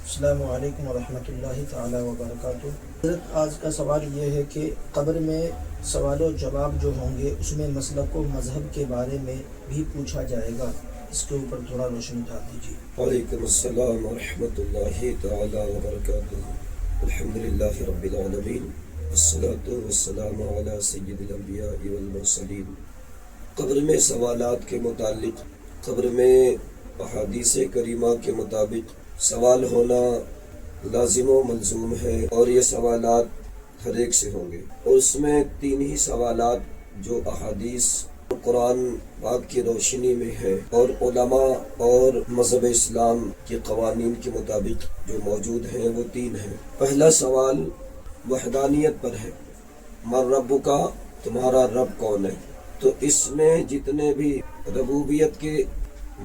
السلام علیکم ورحمۃ اللہ تعالی وبرکاتہ۔ حضرت آج کا سوال یہ ہے کہ قبر میں سوال و جواب جو ہوں گے اس میں مسلک و مذہب کے بارے میں بھی پوچھا جائے گا، اس کے اوپر تھوڑا روشنی ڈال دیجیے۔ وعلیکم السلام ورحمۃ اللہ تعالی وبرکاتہ۔ الحمدللہ رب العالمین والصلاة والسلام علی سید الانبیاء والمرسلین۔ قبر میں سوالات کے متعلق قبر میں احادیث کریمہ کے مطابق سوال ہونا لازم و ملزوم ہے، اور یہ سوالات ہر ایک سے ہوں گے، اور اس میں تین ہی سوالات جو احادیث قرآن پاک کی روشنی میں ہے اور علماء اور مذہب اسلام کے قوانین کے مطابق جو موجود ہیں وہ تین ہیں۔ پہلا سوال وحدانیت پر ہے، من ربک، تمہارا رب کون ہے؟ تو اس میں جتنے بھی ربوبیت کے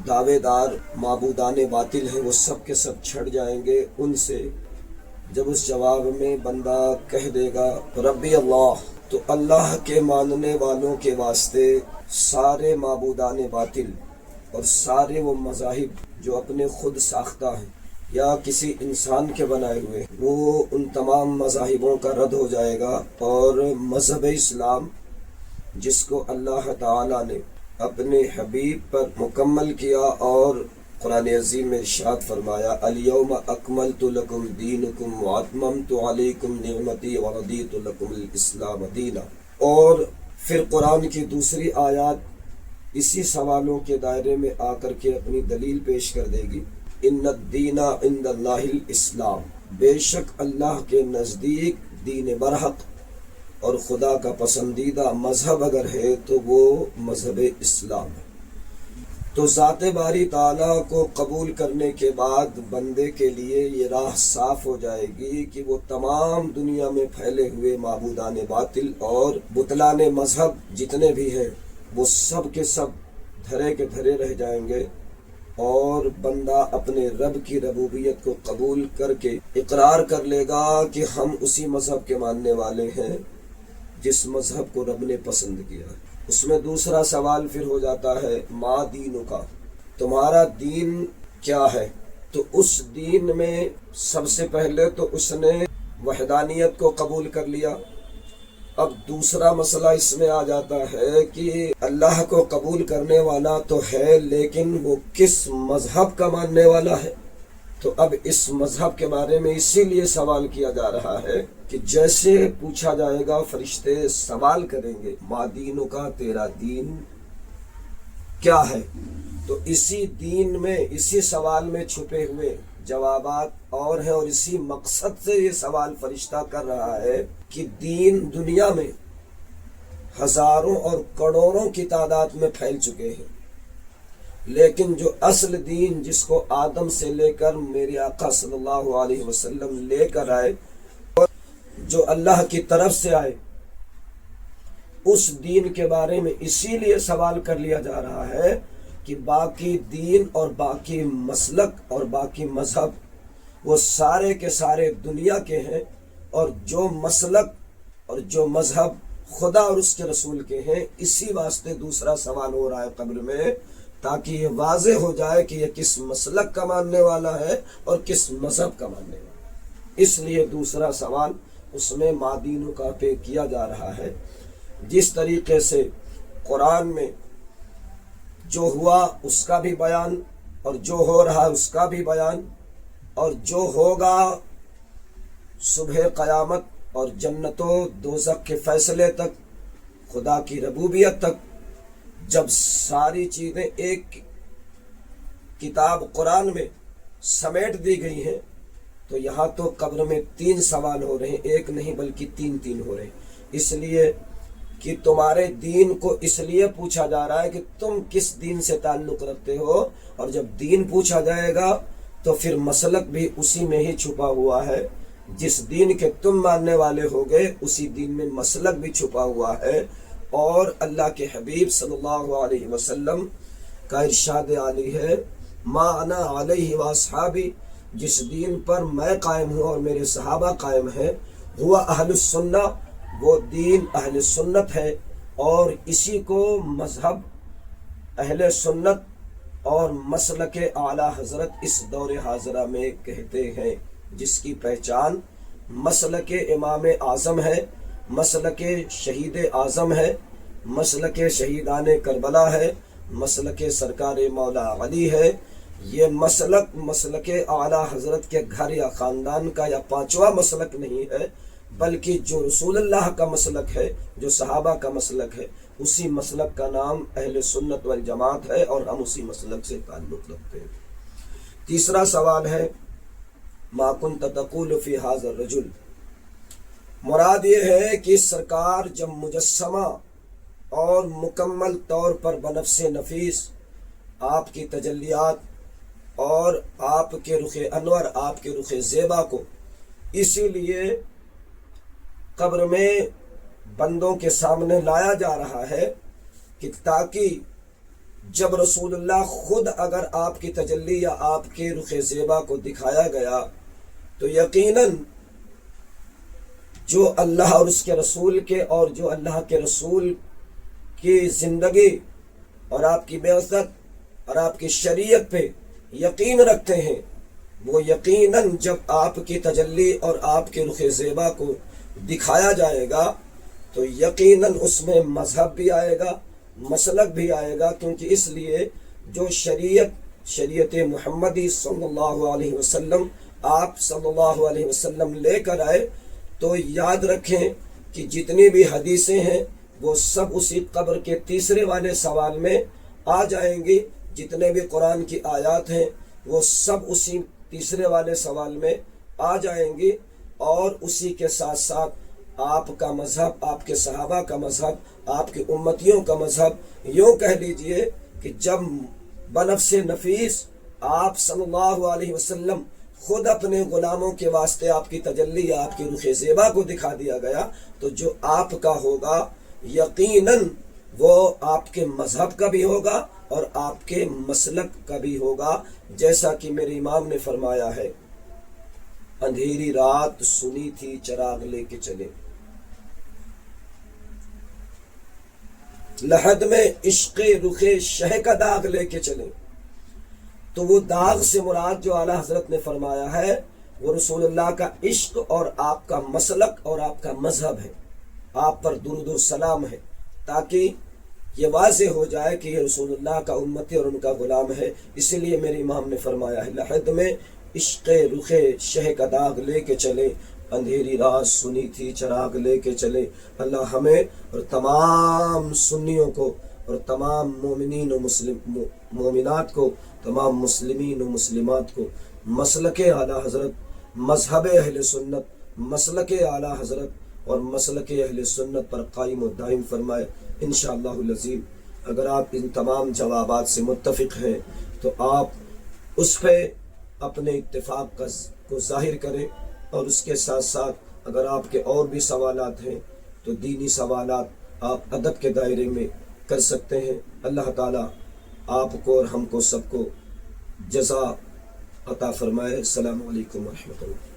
دعوے دار معبودان باطل ہیں وہ سب کے سب چھڑ جائیں گے ان سے۔ جب اس جواب میں بندہ کہہ دے گا ربی اللہ، تو اللہ کے ماننے والوں کے واسطے سارے معبودان باطل اور سارے وہ مذاہب جو اپنے خود ساختہ ہیں یا کسی انسان کے بنائے ہوئے، وہ ان تمام مذاہبوں کا رد ہو جائے گا، اور مذہب اسلام جس کو اللہ تعالی نے اپنے حبیب پر مکمل کیا، اور قرآن عظیم میں ارشاد فرمایا الیوم اکملت لکم دینکم واتممت علیکم نعمتی ورضیت لکم الاسلام دینا۔ اور پھر قرآن کی دوسری آیات اسی سوالوں کے دائرے میں آ کر کے اپنی دلیل پیش کر دے گی، ان الدین عند اللہ الاسلام، بے شک اللہ کے نزدیک دین برحق اور خدا کا پسندیدہ مذہب اگر ہے تو وہ مذہب اسلام ہے۔ تو ذات باری تعالیٰ کو قبول کرنے کے بعد بندے کے لیے یہ راہ صاف ہو جائے گی کہ وہ تمام دنیا میں پھیلے ہوئے معبودان باطل اور بطلان مذہب جتنے بھی ہیں وہ سب کے سب دھرے کے دھرے رہ جائیں گے، اور بندہ اپنے رب کی ربوبیت کو قبول کر کے اقرار کر لے گا کہ ہم اسی مذہب کے ماننے والے ہیں جس مذہب کو رب نے پسند کیا ہے۔ اس میں دوسرا سوال پھر ہو جاتا ہے ما دینوں کا، تمہارا دین کیا ہے؟ تو اس دین میں سب سے پہلے تو اس نے وحدانیت کو قبول کر لیا۔ اب دوسرا مسئلہ اس میں آ جاتا ہے کہ اللہ کو قبول کرنے والا تو ہے، لیکن وہ کس مذہب کا ماننے والا ہے؟ تو اب اس مذہب کے بارے میں اسی لیے سوال کیا جا رہا ہے کہ جیسے پوچھا جائے گا، فرشتے سوال کریں گے ما دینوں کا، تیرا دین کیا ہے؟ تو اسی دین میں، اسی سوال میں چھپے ہوئے جوابات اور ہیں، اور اسی مقصد سے یہ سوال فرشتہ کر رہا ہے کہ دین دنیا میں ہزاروں اور کروڑوں کی تعداد میں پھیل چکے ہیں، لیکن جو اصل دین جس کو آدم سے لے کر میرے آقا صلی اللہ علیہ وسلم لے کر آئے، اور جو اللہ کی طرف سے آئے، اس دین کے بارے میں اسی لیے سوال کر لیا جا رہا ہے کہ باقی دین اور باقی مسلک اور باقی مذہب وہ سارے کے سارے دنیا کے ہیں، اور جو مسلک اور جو مذہب خدا اور اس کے رسول کے ہیں۔ اسی واسطے دوسرا سوال ہو رہا ہے قبر میں، تاکہ یہ واضح ہو جائے کہ یہ کس مسلک کا ماننے والا ہے اور کس مذہب کا ماننے والا ہے۔ اس لیے دوسرا سوال اس میں ما دینوں کا پہ کیا جا رہا ہے۔ جس طریقے سے قرآن میں جو ہوا اس کا بھی بیان، اور جو ہو رہا اس کا بھی بیان، اور جو ہوگا صبح قیامت اور جنت و دوزخ کے فیصلے تک، خدا کی ربوبیت تک، جب ساری چیزیں ایک کتاب قرآن میں سمیٹ دی گئی ہیں، تو یہاں تو قبر میں تین سوال ہو رہے ہیں، ایک نہیں بلکہ تین ہو رہے ہیں۔ اس لیے کہ تمہارے دین کو اس لیے پوچھا جا رہا ہے کہ تم کس دین سے تعلق رکھتے ہو، اور جب دین پوچھا جائے گا تو پھر مسلک بھی اسی میں ہی چھپا ہوا ہے۔ جس دین کے تم ماننے والے ہوگے اسی دین میں مسلک بھی چھپا ہوا ہے، اور اللہ کے حبیب صلی اللہ علیہ وسلم کا ارشاد عالی ہے ما انا علیہ واصحابی، جس دین پر میں قائم ہوں اور میرے صحابہ قائم ہیں، ہوا اہل السنہ، وہ دین اہل سنت ہے، اور اسی کو مذہب اہل سنت اور مسلک اعلی حضرت اس دور حاضرہ میں کہتے ہیں، جس کی پہچان مسلک امام اعظم ہے، مسلک شہید اعظم ہے، مسلک شہیدان کربلا ہے، مسلک سرکار مولا علی ہے۔ یہ مسلک اعلی حضرت کے گھر یا خاندان کا یا پانچواں مسلک نہیں ہے، بلکہ جو رسول اللہ کا مسلک ہے، جو صحابہ کا مسلک ہے، اسی مسلک کا نام اہل سنت والجماعت ہے، اور ہم اسی مسلک سے تعلق رکھتے ہیں۔ تیسرا سوال ہے ما کنت تقول فی ھذا الرجل، مراد یہ ہے کہ سرکار جب مجسمہ اور مکمل طور پر بنفس نفیس آپ کی تجلیات اور آپ کے رخ انور، آپ کے رخ زیبا کو اسی لیے قبر میں بندوں کے سامنے لایا جا رہا ہے کہ تاکہ جب رسول اللہ خود اگر آپ کی تجلی یا آپ کے رخ زیبا کو دکھایا گیا تو یقیناً جو اللہ اور اس کے رسول کے اور جو اللہ کے رسول کی زندگی اور آپ کی بعثت اور آپ کی شریعت پہ یقین رکھتے ہیں، وہ یقیناً جب آپ کی تجلی اور آپ کے رخ زیبا کو دکھایا جائے گا تو یقیناً اس میں مذہب بھی آئے گا، مسلک بھی آئے گا، کیونکہ اس لیے جو شریعت محمدی صلی اللہ علیہ وسلم آپ صلی اللہ علیہ وسلم لے کر آئے، تو یاد رکھیں کہ جتنی بھی حدیثیں ہیں وہ سب اسی قبر کے تیسرے والے سوال میں آ جائیں گی، جتنے بھی قرآن کی آیات ہیں وہ سب اسی تیسرے والے سوال میں آ جائیں گی، اور اسی کے ساتھ ساتھ آپ کا مذہب، آپ کے صحابہ کا مذہب، آپ کی امتیوں کا مذہب، یوں کہہ لیجئے کہ جب بنفس نفیس آپ صلی اللہ علیہ وسلم خود اپنے غلاموں کے واسطے آپ کی تجلی یا آپ کی رخ زیبا کو دکھا دیا گیا، تو جو آپ کا ہوگا یقیناً وہ آپ کے مذہب کا بھی ہوگا اور آپ کے مسلک کا بھی ہوگا، جیسا کہ میرے امام نے فرمایا ہے، اندھیری رات سنی تھی چراغ لے کے چلے، لحد میں عشق رخ شہ کا داغ لے کے چلے۔ تو وہ داغ سے مراد جو اعلیٰ حضرت نے فرمایا ہے وہ رسول اللہ کا عشق اور آپ کا مسلک اور آپ کا مذہب ہے، آپ پر درود و سلام ہے، تاکہ یہ واضح ہو جائے کہ یہ رسول اللہ کا امتی اور ان کا غلام ہے۔ اسی لیے میرے امام نے فرمایا ہے، لحد میں عشق رخ شہ کا داغ لے کے چلے، اندھیری رات سنی تھی چراغ لے کے چلے۔ اللہ ہمیں اور تمام سنیوں کو اور تمام مومنین و مومنات کو، تمام مسلمین و مسلمات کو مسلک اعلیٰ حضرت، مذہب اہل سنت، مسلک اعلیٰ حضرت اور مسلک اہل سنت پر قائم و دائم فرمائے انشاءاللہ العظیم۔ اگر آپ ان تمام جوابات سے متفق ہیں تو آپ اس پہ اپنے اتفاق کو ظاہر کریں، اور اس کے ساتھ ساتھ اگر آپ کے اور بھی سوالات ہیں تو دینی سوالات آپ ادب کے دائرے میں کر سکتے ہیں۔ اللہ تعالیٰ آپ کو اور ہم کو سب کو جزا عطا فرمائے۔ السلام علیکم ورحمۃ اللہ۔